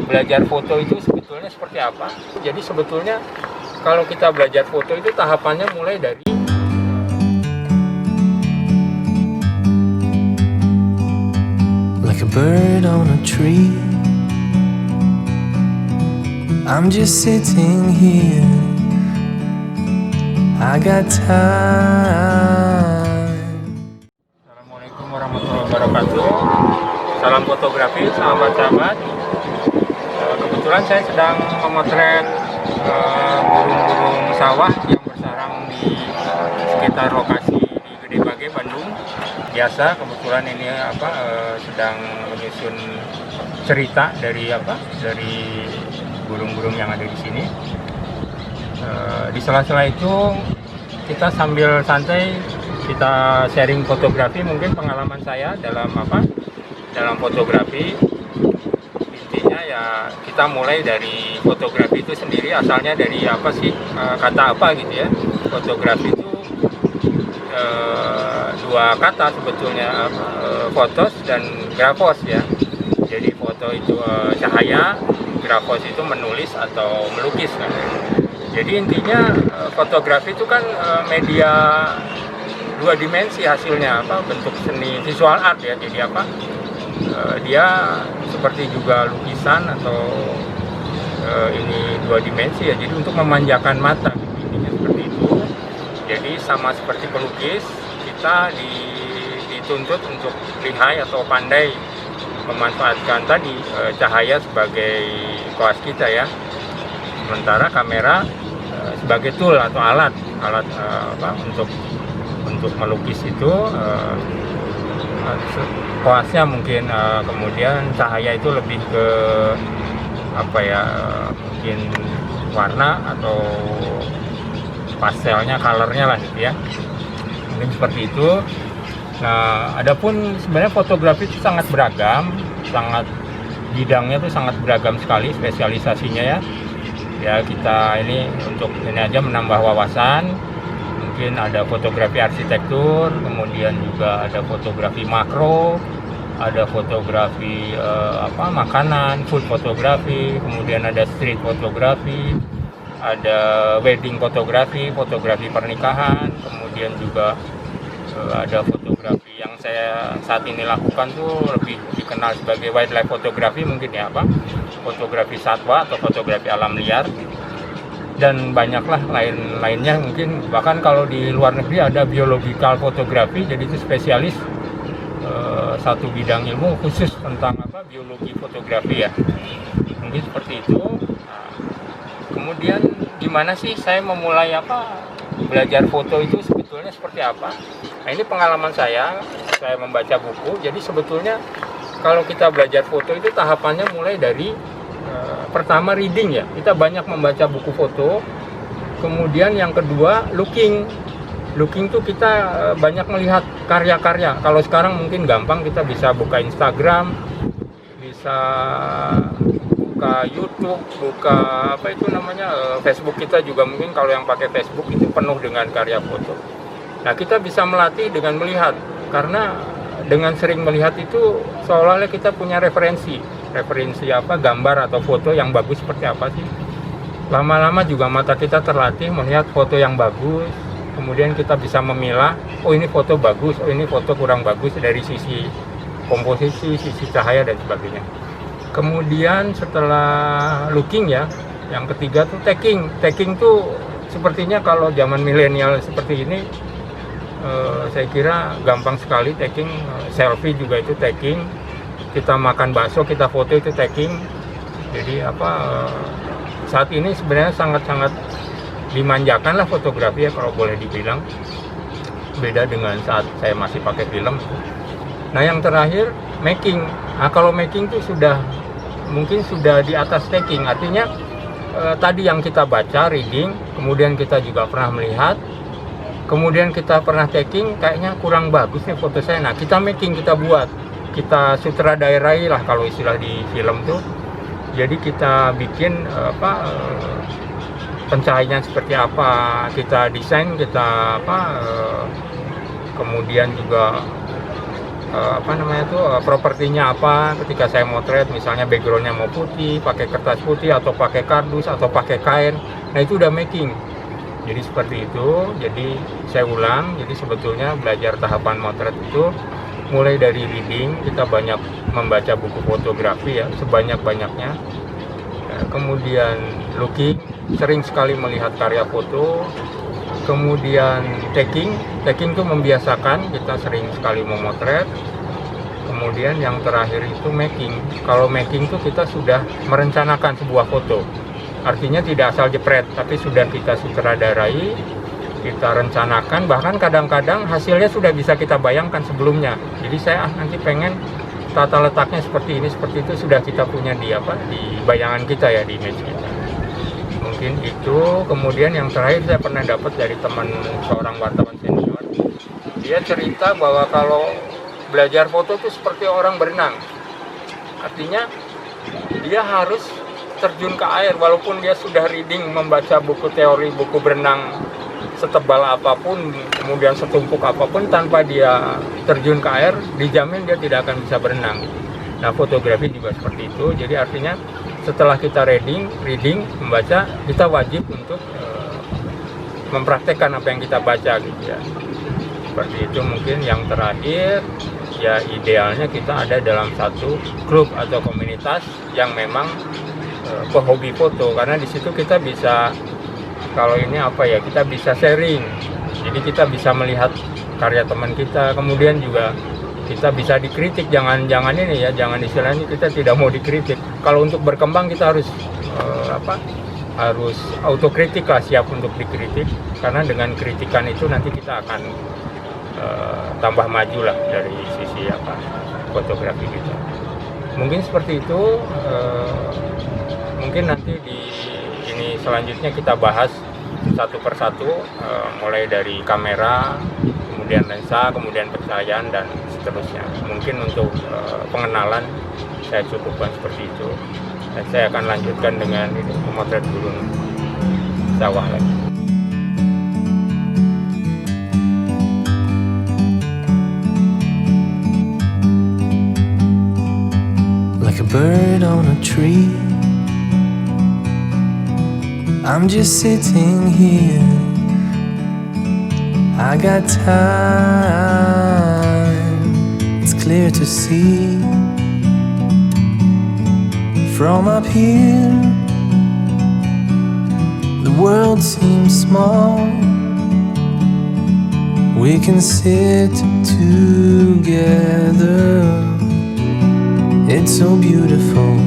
belajar foto itu sebetulnya seperti apa. Jadi sebetulnya kalau kita belajar foto itu tahapannya mulai dari like a bird on a tree. I'm just sitting here. I got time. Assalamualaikum warahmatullahi wabarakatuh. Salam fotografi, sahabat-sahabat. Kebetulan saya sedang memotret burung-burung sawah yang bersarang di sekitar lokasi di Gede Bage, Bandung. Biasa, kebetulan ini sedang menyusun cerita dari burung-burung yang ada di sini. Di sela-sela itu kita sambil santai kita sharing fotografi, mungkin pengalaman saya dalam fotografi. Intinya ya kita mulai dari fotografi itu sendiri, asalnya dari kata apa gitu ya. Fotografi itu dua kata sebetulnya, fotos dan grafos ya. Jadi foto itu cahaya, grafos itu menulis atau melukis kan. Jadi intinya fotografi itu kan media dua dimensi hasilnya, bentuk seni visual art ya. Jadi dia seperti juga lukisan atau ini dua dimensi ya. Jadi untuk memanjakan mata intinya seperti itu. Jadi sama seperti pelukis, kita dituntut untuk lihai atau pandai memanfaatkan tadi cahaya sebagai koas kita ya. Sementara kamera sebagai tool atau alat untuk melukis itu, koasnya mungkin, kemudian cahaya itu lebih ke mungkin warna atau pastelnya, colornya lah gitu ya, mungkin seperti itu. Nah, adapun sebenarnya fotografi itu sangat beragam, bidangnya itu sangat beragam sekali spesialisasinya ya. Ya kita ini untuk ini aja menambah wawasan. Mungkin ada fotografi arsitektur, kemudian juga ada fotografi makro, ada fotografi makanan, food fotografi, kemudian ada street fotografi, ada wedding fotografi, fotografi pernikahan, kemudian juga ada fotografi yang saya saat ini lakukan tuh lebih dikenal sebagai wildlife fotografi mungkin ya, fotografi satwa atau fotografi alam liar, dan banyaklah lainnya mungkin. Bahkan kalau di luar negeri ada biological fotografi, jadi itu spesialis satu bidang ilmu khusus tentang biologi fotografi ya, mungkin seperti itu. Nah, kemudian gimana sih saya memulai belajar foto itu sebetulnya seperti apa? Nah, ini pengalaman saya membaca buku. Jadi sebetulnya kalau kita belajar foto itu tahapannya mulai dari pertama reading ya, kita banyak membaca buku foto. Kemudian yang kedua looking tuh kita banyak melihat karya-karya. Kalau sekarang mungkin gampang, kita bisa buka Instagram, bisa buka YouTube, buka Facebook kita juga mungkin. Kalau yang pakai Facebook itu penuh dengan karya foto. Nah, kita bisa melatih dengan melihat, karena dengan sering melihat itu seolah-olah kita punya referensi gambar atau foto yang bagus seperti apa sih. Lama-lama juga mata kita terlatih melihat foto yang bagus, kemudian kita bisa memilah, oh ini foto bagus, oh ini foto kurang bagus dari sisi komposisi, sisi cahaya dan sebagainya. Kemudian setelah looking ya, yang ketiga tuh taking tuh sepertinya kalau zaman milenial seperti ini, saya kira gampang sekali taking. Selfie juga itu taking, kita makan bakso kita foto itu taking. Jadi saat ini sebenarnya sangat-sangat dimanjakan lah fotografi ya, kalau boleh dibilang. Beda dengan saat saya masih pakai film. Nah, yang terakhir making. Nah, kalau making itu mungkin sudah di atas taking, artinya tadi yang kita baca reading, kemudian kita juga pernah melihat, kemudian kita pernah taking, kayaknya kurang bagus nih foto saya. Nah, kita making, kita buat, kita sutradarai lah kalau istilah di film tuh. Jadi kita bikin pencahayaan seperti apa, kita desain, kita kemudian juga propertinya apa ketika saya motret, misalnya backgroundnya mau putih, pakai kertas putih atau pakai kardus atau pakai kain. Nah itu udah making. Jadi seperti itu. Jadi saya ulang, jadi sebetulnya belajar tahapan motret itu mulai dari reading, kita banyak membaca buku fotografi ya, sebanyak-banyaknya. Kemudian looking, sering sekali melihat karya foto. Kemudian taking itu membiasakan, kita sering sekali memotret. Kemudian yang terakhir itu making. Kalau making itu kita sudah merencanakan sebuah foto. Artinya tidak asal jepret, tapi sudah kita sutradarai, kita rencanakan, bahkan kadang-kadang hasilnya sudah bisa kita bayangkan sebelumnya. Jadi saya nanti pengen tata letaknya seperti ini, seperti itu, sudah kita punya di bayangan kita ya, di image kita. Mungkin itu. Kemudian yang terakhir saya pernah dapat dari teman seorang wartawan senior. Dia cerita bahwa kalau belajar foto itu seperti orang berenang. Artinya dia harus terjun ke air, walaupun dia sudah reading, membaca buku teori, buku berenang setebal apapun, kemudian setumpuk apapun, tanpa dia terjun ke air, dijamin dia tidak akan bisa berenang. Nah, fotografi juga seperti itu. Jadi artinya setelah kita reading, membaca, kita wajib untuk mempraktekkan apa yang kita baca gitu ya. Seperti itu. Mungkin yang terakhir, ya idealnya kita ada dalam satu grup atau komunitas yang memang pehobi foto, karena di situ kita bisa, kalau ini kita bisa sharing. Jadi kita bisa melihat karya teman kita, kemudian juga kita bisa dikritik. Jangan istilahnya kita tidak mau dikritik. Kalau untuk berkembang kita harus harus autokritik lah, siap untuk dikritik, karena dengan kritikan itu nanti kita akan tambah maju lah dari sisi fotografi kita. Mungkin seperti itu. Mungkin nanti di selanjutnya kita bahas satu persatu, mulai dari kamera, kemudian lensa, kemudian pencahayaan, dan seterusnya. Mungkin untuk pengenalan saya cukupkan seperti itu. Dan saya akan lanjutkan dengan memotret gurun sawah lagi. Like a bird on a tree, I'm just sitting here. I got time, it's clear to see. From up here, the world seems small. We can sit together. It's so beautiful,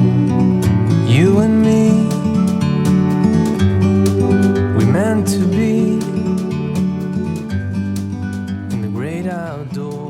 you and me. We meant to be in the great outdoors.